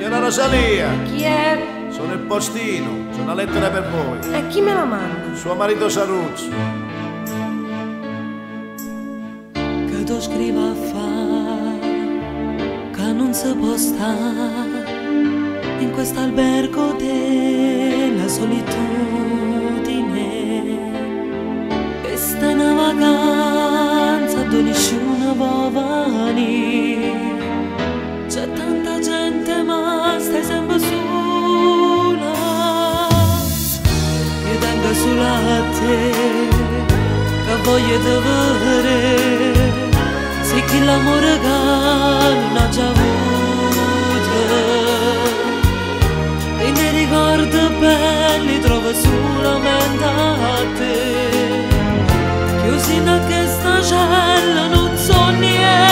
Signora Rosalia, Chi è? sono il postino, c'è una lettera per voi. E chi me la manda? Suo marito Saruzzo. Che tu scriva a fa, che non si può stare in quest'albergo della solitudine. Questa è una vacanza dove nessuno può venire. C'è tanta gente ma stai sempre sola. Io tengo sola a te, che voglio te vedere. Sei che l'amore che non ho già avuto. E nei ricordi belli trovo solamente a te. Chiusi in questa cella non so niente.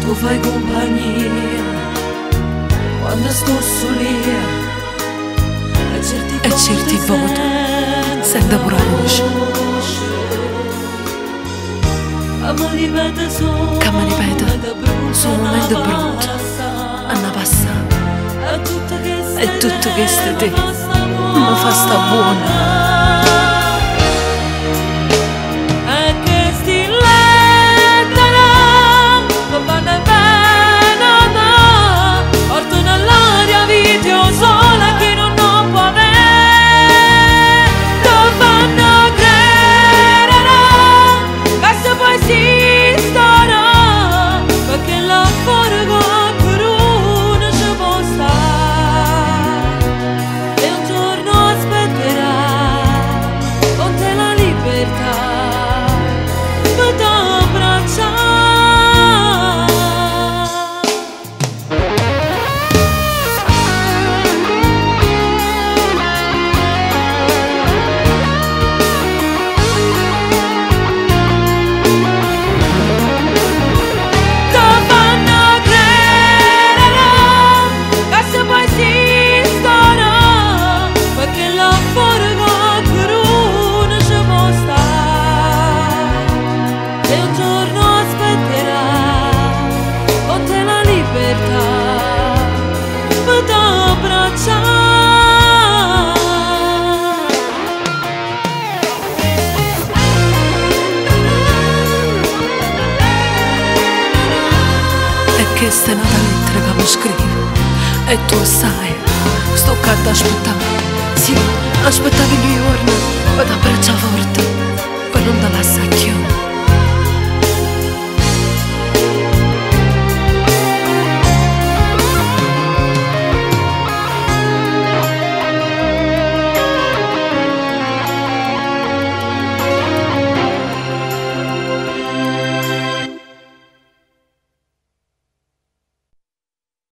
Tu fai compagnia quando sto solia e certi voto sente pure la voce che mi ripete sul momento brutto hanno passato e tutto questo te mi fa sta buona. Questa è una lettera che mi scrive e tu sai, sto qua ad aspettare. Sì, aspettare i giorni per abbracciare forte, per non te lasciare chiudere.